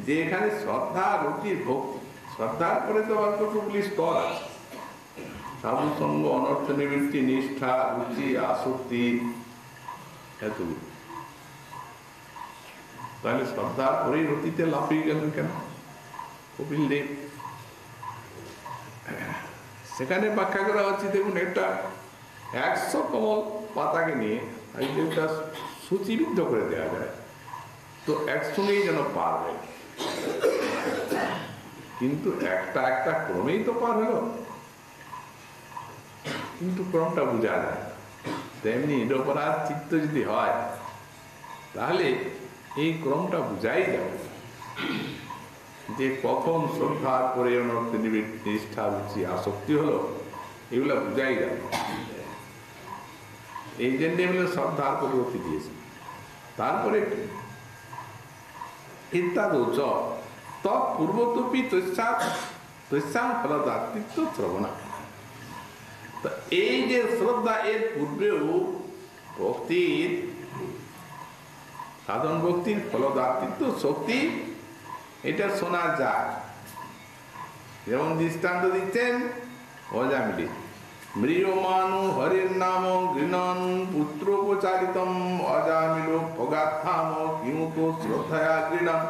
Speaker 2: যে এখানে শ্রদ্ধা, রতি, ভক্তি, শ্রদ্ধার পরে তো কতগুলি স্তর আছে, সাধু সঙ্গ, অনর্থ নিবৃত্তি, নিষ্ঠা, রুচি, আসক্তি, এতগুলো। তাহলে শ্রদ্ধার পরেই রতিতে লাফিয়ে গেলেন কেন কপিল দেব? সেখানে ব্যাখ্যা করা হচ্ছে, দেখুন একটা 100 কমল পাতাকে নিয়ে একটা সূচিবদ্ধ করে দেওয়া যায় তো একসঙ্গেই যেন পার হয়, কিন্তু একটা একটা ক্রমেই তো পার হলো, কিন্তু ক্রমটা বোঝা যায়। তেমনি নিরপরাধ চিত্ত যদি হয় তাহলে এই ক্রমটা বুঝাই যাবে যে কখন শ্রদ্ধার পরে অনর্থ নিবৃত্তি, নিষ্ঠা, রুচি, আসক্তি হলো, এগুলা বুঝাই যাবে। এই জন্য এগুলো শ্রদ্ধার পরিবর্তী দিয়েছে। তারপরে ইত্যাদৌচ তৎপূর্বতপি তস্যাং ফলদাতৃত্ব শ্রবণা। তো এই যে শ্রদ্ধা, এর পূর্বেও ভক্তির সাধন ভক্তির ফলদাতৃত্ব শক্তি, এটা শোনা যায়। যেমন দৃষ্টান্ত দিচ্ছেন অজামিলি, म्रियमानो हरिर नाम गृणन पुत्रोपचारितम अजामिलो पगात्थाम किमु तो श्रद्धया गृणन।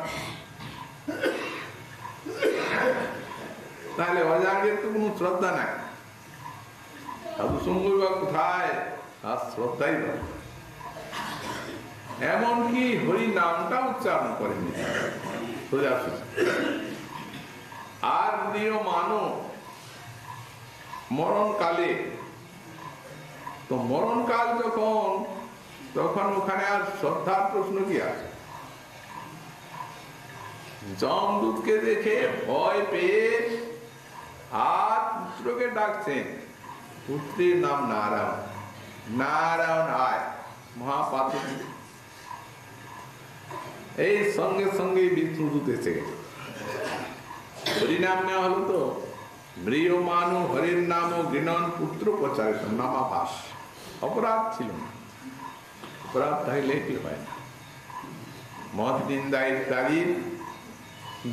Speaker 2: তাহলে অজাঙ্গের তো কোনো শ্রদ্ধা নাই, সাধু সঙ্গ বা কোথায় আর শ্রদ্ধাই বা, এমনকি হরি নামটা উচ্চারণ করেনি সোজা সোজা। আর প্রিয় মানো মরণকালে, তো মরণকাল যখন, তখন ওখানে আর শ্রদ্ধার প্রশ্ন কি আছে? যমদূতকে দেখে ভয় পেয়ে আর পুত্রকে ডাকছেন, পুত্রের নাম নারায়ণ, নারায়ণ আয় মহাপাত্র। এই সঙ্গে সঙ্গে বিষ্ণুদূত এসে গেল, হরিনাম নেওয়া হলো। তো মৃয়মানু হরির নাম গৃণন পুত্র প্রচারিত নামাভাস, অপরাধ ছিল না, অপরাধ থাকলে কি হয় না। মত নিন্দা ইত্যাদি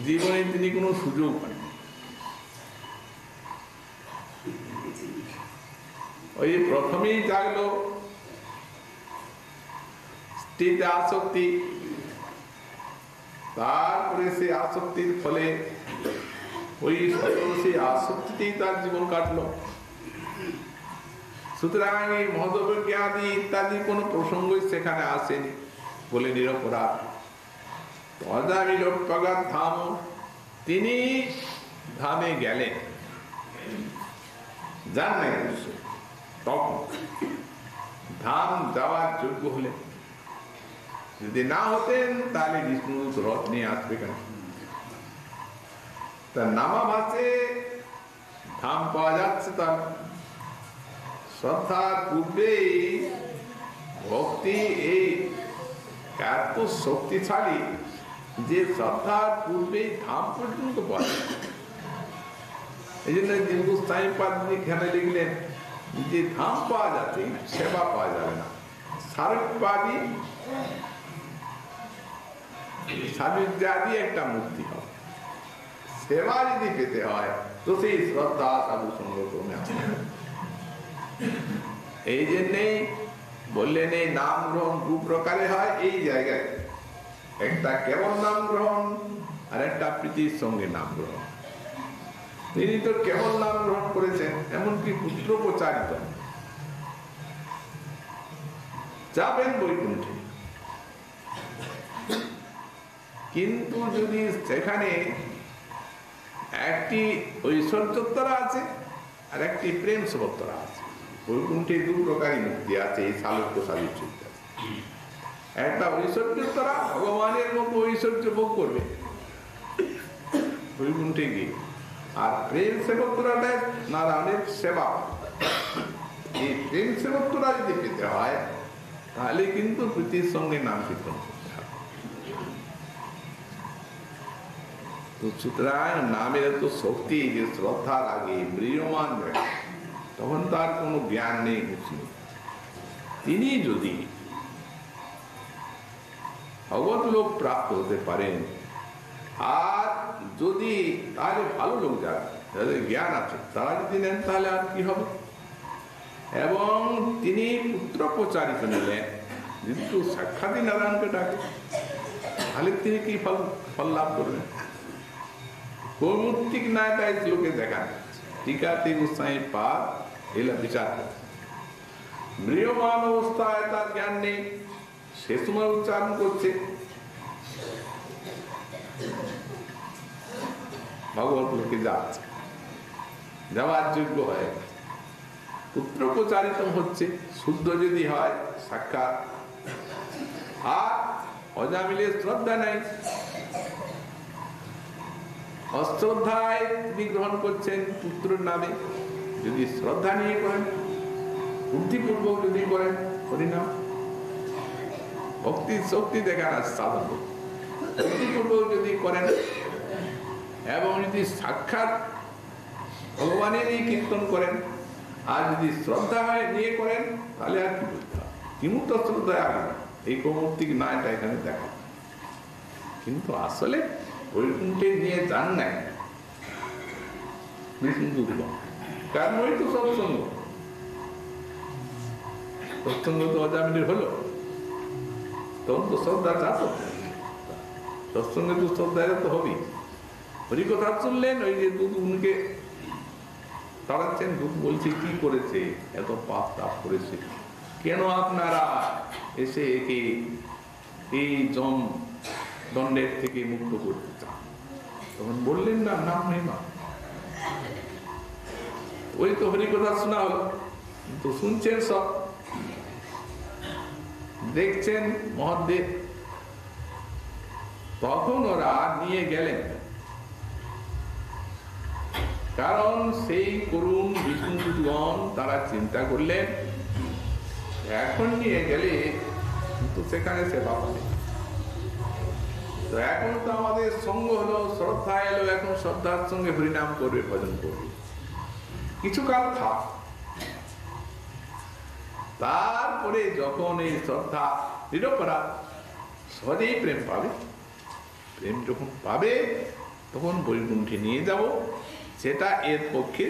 Speaker 2: জীবনে তিনি কোনো সুযোগ পান। ওই প্রথমেই জাগলো স্ত্রীতে আসক্তি, তারপরে সেই আসক্তির ফলে ওই সেই আসক্তিতেই তার জীবন কাটলো। সুতরাং এই মহোদয়জ্ঞাদি ইত্যাদি কোন প্রসঙ্গই সেখানে আসেনি বলে নিরপরাধ। ধাম, তিনি ধামে গেলেন, যান নাই তখন ধাম যাওয়ার যোগ্য হলেন। যদি না হতেন তাহলে বিষ্ণুদূত রথ নিয়ে আসবে কেন? তার নামাভাসে ধাম পাওয়া যাচ্ছে। তার শ্রদ্ধার পূর্বেই ভক্তি এই এত শক্তিশালী যে শ্রদ্ধার পূর্বেই ধাম পর্যন্ত পাওয়া যায়। এই জন্য গোস্বামী পাদ্রী এখানে লিখলেন যে ধাম পাওয়া যাচ্ছে, সেবা পাওয়া যাবে না। সারুপাদি সাজুজ্জাদি একটা মুক্তি হবে, সেবা যদি পেতে হয় তো সেই শ্রদ্ধা সাধু সঙ্গ ক্রমে আসবে। এই জন্যেই বললেন এই নাম গ্রহণ দু প্রকারে হয় এই জায়গায়, একটা কেবল নাম গ্রহণ আর একটা প্রীতির সঙ্গে নাম গ্রহণ। তিনি তো কেবল নাম গ্রহণ করেছেন, এমনকি পুত্র প্রচারিত, যাবেন বৈকুণ্ঠে। কিন্তু যদি সেখানে একটি ঐশ্বর্যোত্তরা আছে আর একটি প্রেম সর্বোত্তরা আছে। বৈকুণ্ঠে দু প্রকারই মুক্তি আছে এই সালোক্য সাদৃশ্য। একটা ঐশ্বর্যোত্তরা, ভগবানের মতো ঐশ্বর্য ভোগ করবে বৈকুণ্ঠে গিয়ে, আর প্রেম সেবত্তরাটা নারায়ণের সেবা। এই প্রেম সেবত্তরা যদি পেতে হয় তাহলে কিন্তু প্রীতির সঙ্গে নাম কীর্তন করতে হবে। তো সুতরাং নামের এত শক্তি যে শ্রদ্ধার আগে ম্রিয়মান হয়, তখন তার কোনো জ্ঞান নেই, কিছু নেই। তিনি যদি ভগবত লোক প্রাপ্ত হতে পারেন, আর যদি তাহলে ভালো লোক যারা যাদের জ্ঞান আছে তারা যদি নেন তাহলে আর কি হবে। এবং তিনি পুত্র প্রচারিত নিলেন, কিন্তু সাক্ষাৎই নারায়ণকে ডাকে, তাহলে তিনি কি ফল লাভ করবেন? কৌমুত্তিক নাই তাই লোকে দেখান টিকাতে গোস্বামী পাদ এলা বিচার করে। মৃয়মান অবস্থায় তার জ্ঞান নেই, সে সময় উচ্চারণ করছে ভগবত লোকে যাচ্ছে, যাওয়ার যোগ্য হয়। পুত্র প্রচারিত হচ্ছে, শুদ্ধ যদি হয় সাক্ষাৎ। আর অজামিলের শ্রদ্ধা নাই, অশ্রদ্ধায় তিনি গ্রহণ করছেন পুত্রের নামে। যদি শ্রদ্ধা নিয়ে করেন, বুদ্ধিপূর্বক যদি করেন হরিনাম, ভক্তির শক্তি দেখান আর সাধন ভক্তিপূর্বক যদি করেন, এবং যদি সাক্ষাৎ ভগবানেরই কীর্তন করেন, আর যদি শ্রদ্ধা নিয়ে করেন তাহলে আর কি বলতে হবে? কিমুত শ্রদ্ধা আগে এই কৌমুক্তিক না, এটা এখানে দেখা। কিন্তু আসলে বৈকুণ্ঠে নিয়ে যান নাই বিষ্ণুদূত, কারণ ওই তো সৎসঙ্গ, সৎসঙ্গ তো অজামিলের হলো, তখন তো শ্রদ্ধা চাপ, সৎসঙ্গে তো শ্রদ্ধা তো হবেই। হরিকথা শুনলেন, ওই যে দুধ উনকে তাড়াচ্ছেন, দুধ বলছে কি করেছে, এত পাপ তাপ করেছে, কেন আপনারা এসে একে এই জম দণ্ডের থেকে মুক্ত করতে চান? তখন বললেন না, নাম মহিমা। ওই তো হরিকথা শোনা হলো, তো শুনছেন, সব দেখছেন মহাদেব। তখন ওরা নিয়ে গেলেন, কারণ সেই করুণ বিষ্ণুদূতগণ তারা চিন্তা করলেন এখন নিয়ে গেলে কিন্তু সেখানে সেবা পাবে। তো এখন তো আমাদের সঙ্গ হলো, শ্রদ্ধা এলো, এখন শ্রদ্ধার সঙ্গে হরিনাম করবে, ভজন করবে, কিছুকাল থাক। তারপরে যখন এই শ্রদ্ধা নিরপরাধ সহজেই প্রেম পাবে, প্রেম যখন পাবে তখন বৈকুণ্ঠে নিয়ে যাব, সেটা এর পক্ষে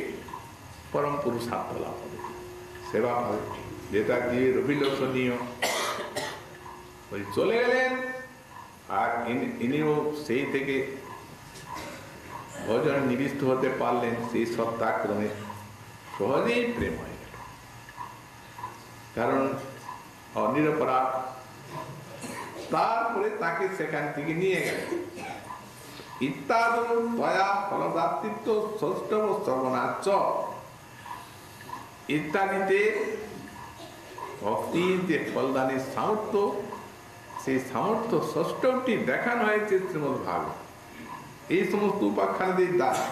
Speaker 2: পরম পুরুষার্থ লাভ হবে, সেবা হবে, যেটা দিয়ে অভিলষণীয়। ওই চলে গেলেন, আর ইনিও সেই থেকে ভজন নিবিষ্ট হতে পারলেন, সেই সত্যাক্রমে সহজেই প্রেম হয়ে গেল, কারণ অনিরপরাধ। তারপরে তাকে সেখান থেকে নিয়ে গেল। ইত্যাদি দয়া ফলদাতৃত্ব ষষ্ঠম শ্রবণাচ ইত্যাদিতে ভক্তির যে ফলদানের সামর্থ্য, সেই সামর্থ্য ষষ্ঠটি দেখানো হয়েছে শ্রীমদ্ ভাগবত এই সমস্ত উপাখ্যানদের দ্বারা।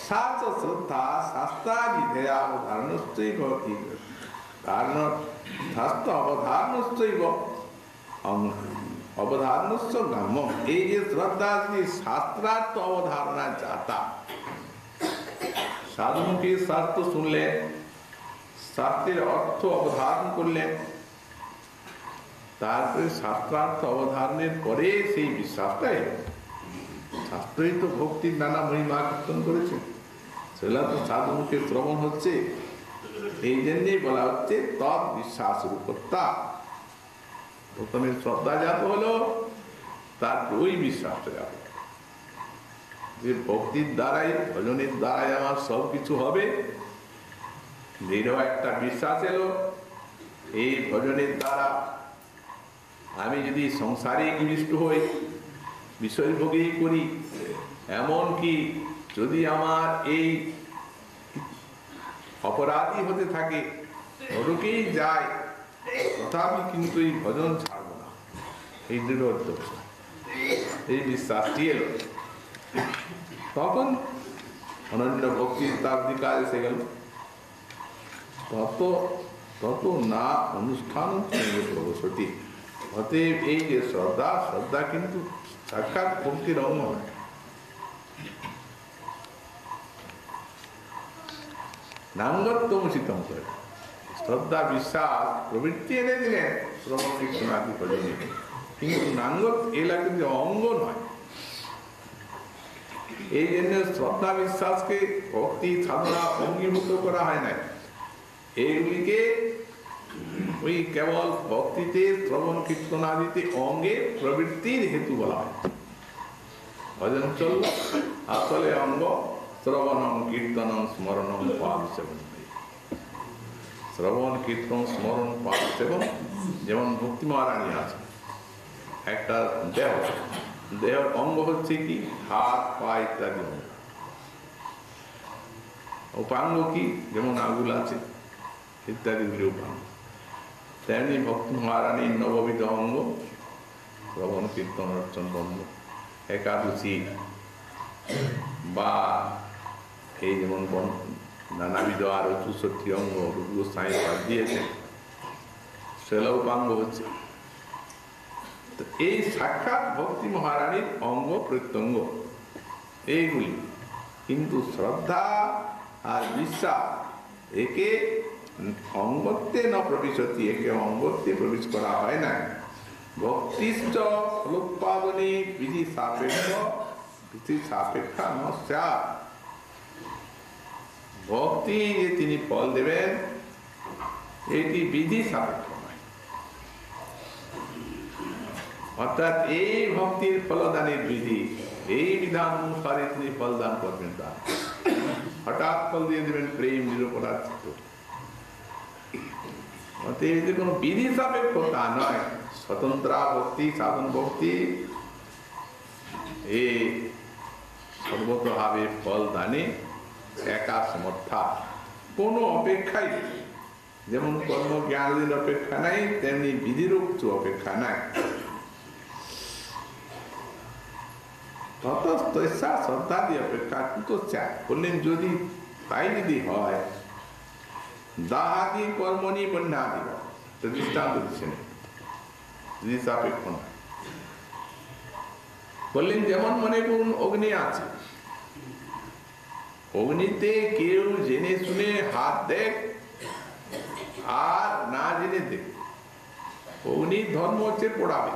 Speaker 2: সাচ শ্রদ্ধা শাস্ত্রাবিধেয়া অবধারণশ্চৈব অবধারণশ্চৈব অবধারণস্য গ্রাম্য। এই যে শ্রদ্ধা শাস্ত্রার্থ অবধারণা যাতা, সাধুমুখী শাস্ত্র শুনলেন, শাস্ত্রের অর্থ অবধারণ করলেন, তারপরে শাস্ত্রার্থ অবধারণের পরে সেই বিশ্বাসটাই, শাস্ত্রই তো ভক্তির নানা মহিমা কীর্তন করেছে, সেগুলা তো সাধুমুখে শ্রবণ হচ্ছে। এই জন্যই বলা হচ্ছে তৎ বিশ্বাস রূপতা। প্রথমে শ্রদ্ধা জাত হলো, তারপর ওই বিশ্বাসটা জাত, যে ভক্তির দ্বারাই, ভজনের দ্বারাই আমার সব কিছু হবে। দৃঢ় একটা বিশ্বাস এলো, এই ভজনের দ্বারা আমি যদি সংসারে নিবিষ্ট হই, বিষয়ভোগী করি, এমনকি যদি আমার এই অপরাধী হতে থাকে, নরকেই যায়, তথাপি কিন্তু এই ভজন ছাড়ব না, এই দৃঢ় উদ্যোগ, এই বিশ্বাসটি এলো। তখন অনন্য ভক্তির তার বিকাশ এসে গেল। তত না অনুষ্ঠান সতী। অতএব এই যে শ্রদ্ধা, শ্রদ্ধা কিন্তু সাক্ষাৎ ভক্তির অঙ্গ নয়। নাঙ্গত্বমুচিতম করে শ্রদ্ধা বিশ্বাস প্রবৃত্তি এনে দিলেন শ্রবণ কীর্তনাদি ভজনে, কিন্তু নাঙ্গত এলা কিন্তু অঙ্গ নয়। এই জন্য শ্রদ্ধা বিশ্বাসকে ভক্তি সাধনা অঙ্গীভূত করা হয় না, এইগুলিকে ওই কেবল ভক্তিতে শ্রবণ কীর্তনাদিতে অঙ্গে প্রবৃত্তির হেতু বলা হয়। ভজন চল আসলে অঙ্গ শ্রবণম কীর্তনম স্মরণম পাদ সেবন। শ্রবণ কীর্তন স্মরণ পাদ সেবন, যেমন ভক্তি মহারানী আছে, একটা দেহ, দেহের অঙ্গ হচ্ছে কি হাত পা ইত্যাদি অঙ্গ। উপাঙ্গ কি, যেমন আঙুল আছে ইত্যাদিগুলি উপাঙ্গ। তেমনি ভক্তি মহারানীর নববিধ অঙ্গ শ্রবণ কীর্তন অর্চন বন্ধ, একাদশী বা এই যেমন নানাবিধ আরো 64 অঙ্গ গোস্বামী পাঠ দিয়েছেন, সেগুলো উপাঙ্গ হচ্ছে। এই সাক্ষাৎ ভক্তি মহারানীর অঙ্গ প্রত্যঙ্গ এইগুলি, কিন্তু শ্রদ্ধা আর বিশ্বাস একে অঙ্গত্বে ন প্রবিশতি, একে অঙ্গত্বে প্রবেশ করা হয় না। ভক্তিষ্ঠ ফলোৎপাদনে বিধি সাপেক্ষা ন স্যাৎ। ভক্তি যে তিনি ফল দেবেন এটি বিধি সাপেক্ষ নয়। অর্থাৎ এই ভক্তির ফলদানের বিধি, এই বিধান অনুসারে তিনি ফলদান করবেন। তা হঠাৎ ফল দিয়ে দেবেন প্রেম নিরপরাধ চিত্ত। অতএব কোন বিধি সাপেক্ষ তা নয়। স্বতন্ত্র ভক্তি, সাধন ভক্তি এ সর্বতভাবে ফল দানে একা সমর্থা, কোনো অপেক্ষাই নেই। যেমন কর্ম জ্ঞানের অপেক্ষা নাই, তেমনি বিধিরও কিছু অপেক্ষা নাই। ততস্থা শ্রদ্ধাদি অপেক্ষা কিন্তু চায় বললেন, যদি তাই যদি হয়, দাহাদি কর্মণি বন্যাদি দৃষ্টান্ত দিচ্ছেন, যদি সাপেক্ষ না। বললেন যেমন মনে করুন অগ্নি আছে, অগ্নিতে কেউ জেনে শুনে হাত দেখ আর না জেনে দেখ, অগ্নির ধর্ম হচ্ছে পোড়াবে,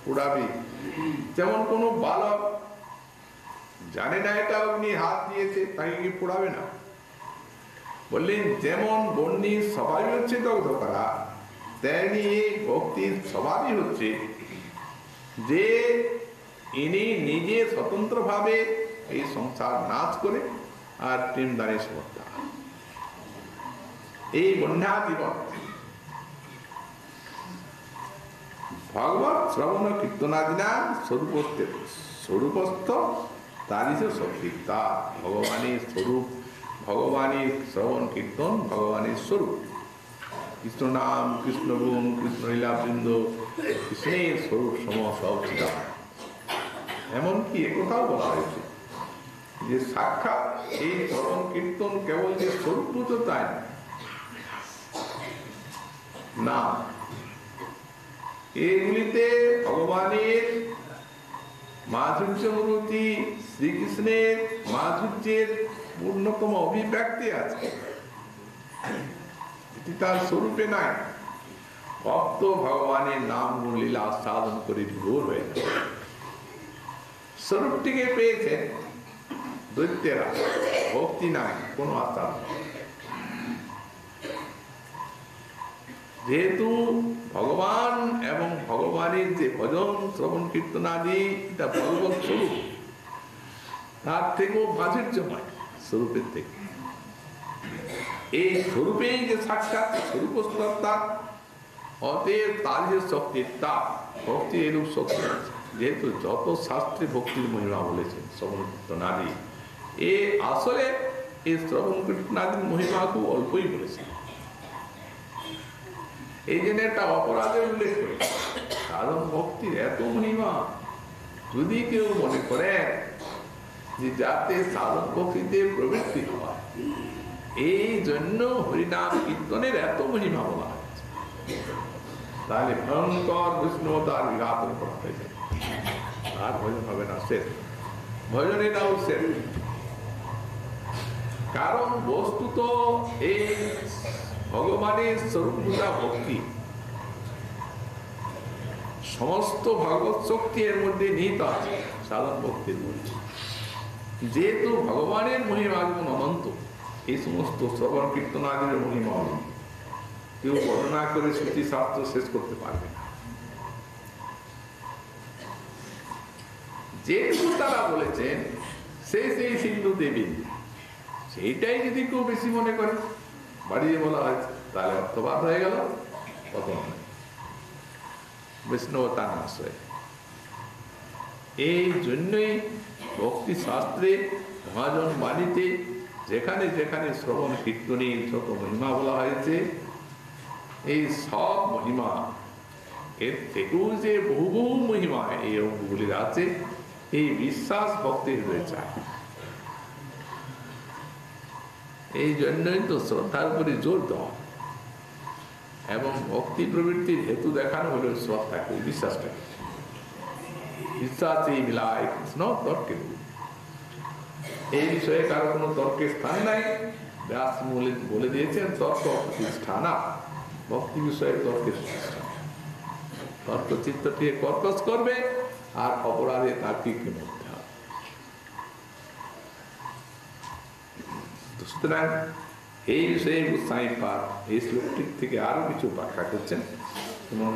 Speaker 2: পোড়াবে। যেমন কোন বালক জানে না এটা অগ্নি, হাত দিয়েছে, তাকে কি পোড়াবে না? বললেন যেমন বন্যির স্বভাবই হচ্ছে দগ্ধ করা, তেমনি ভক্তির স্বভাবই হচ্ছে যে ইনি নিজে স্বতন্ত্র ভাবে এই সংসার নাশ করে আর প্রেম দানে সমর্থা। এই বন্যা জীবন ভগবত শ্রবণ কীর্তনাদিনা স্বরূপস্থ তারই শক্তি, তা ভগবানের স্বরূপ, ভগবানের শ্রবণ কীর্তন ভগবানের স্বরূপ। কৃষ্ণ নাম, কৃষ্ণ গুণ, কৃষ্ণ লীলাবৃন্দ, কৃষ্ণের স্বরূপ সম সব চিতা। এমনকি একথাও বলা হয়েছে যে সাক্ষাৎ এই শ্রবণ কীর্তন কেবল যে স্বরূপ তাই না, এগুলিতে ভগবানের মাধুর্য মূর্তি, শ্রীকৃষ্ণের মাধুর্যের পূর্ণতম অভিব্যক্তি আছে। এটি তার স্বরূপে নাই। ভক্ত ভগবানের নাম গুণ লীলা সাধন করে বিভোর হয়ে স্বরূপটিকে পেয়েছেন দৈত্যেরা, ভক্তি নাই, কোন আস্থা নেই। যেহেতু ভগবান এবং ভগবানের যে ভজন শ্রবণ কীর্তনাদি এটা ভগবত স্বরূপ, তার থেকেও মাধুর্যময় স্বরূপের থেকে। এই স্বরূপেই যে সাক্ষাৎ স্বরূপস্ততা, অতএব তার যে শক্তি, তা ভক্তি এরূপ শক্তি আছে। যেহেতু যত শাস্ত্রে ভক্তির মহিমা বলেছেন শ্রবণ কীর্তনাদি, এ আসলে এই শ্রবণ কীর্তনাদির মহিমা খুব অল্পই বলেছেন। এই জন্য একটা অপরাধের উল্লেখ করে, কারণ ভক্তির এত মহিমা যদি কেউ মনে করে যে যাতে সাধন ভক্তিতে প্রবৃত্তি হয়, এই জন্য হরিনাম কীর্তনের এত মহিমা বলা হয়েছে, তাহলে ভয়ঙ্কর বিষ্ণুতার বিঘাতন করা হয়েছে। আর ভজন হবে না, শেষ ভজনেরাও শেষ। কারণ বস্তুত এই ভগবানের স্বরূপভূতা ভক্তি, সমস্ত ভগবত শক্তি এর মধ্যে নিহিত আছে সাধন ভক্তির মধ্যে। যেহেতু ভগবানের মহিমা যেমন অনন্ত, এই সমস্ত শ্রবণ কীর্তনাদির মহিমা অনন্ত, কেউ বর্ণনা করে শ্রুতি শাস্ত্র শেষ করতে পারবে না। যেহেতু তারা বলেছেন সেই সিন্ধু দেবী, সেইটাই যদি কেউ বেশি মনে করে, বাড়িয়ে বলা হয়েছে, তাহলে অর্থবাদ হয়ে গেল, কত বৈষ্ণবতার নাশ হয়ে। এই জন্যই ভক্তি শাস্ত্রে, মহাজন বাণীতে যেখানে যেখানে শ্রবণ কীর্তনের যত মহিমা বলা হয়েছে, এই সব মহিমা এর থেকেও যে বহু বহু মহিমা এই অঙ্গগুলির আছে, এই বিশ্বাস ভক্তির রয়েছে। এই জন্যই তো শ্রদ্ধার উপরে জোর দেওয়া এবং ভক্তি প্রবৃত্তির হেতু দেখানো হলো শ্রদ্ধাকে, বিশ্বাসটাকে। বিশ্বাস এই মিলায় কৃষ্ণ তর্কে, এই বিষয়ে কারো কোনো তর্কের স্থান নাই। ব্যাস বলে দিয়েছেন তর্ক প্রতিষ্ঠানা, ভক্তি বিষয়ে তর্কের প্রতিষ্ঠান। তর্ক চিত্তকে কর্কশ করবে আর অপরাধে তার্কিককে মধ্যে হবে। সুতরাং এই বিষয়ে গোস্বামী পাদ এই শ্লোকটির থেকে আরো কিছু ব্যাখ্যা করছেন।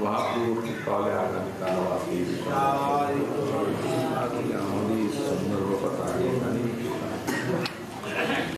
Speaker 2: মহাপ্রভু তাহলে আগামীকাল এই বিষয়ে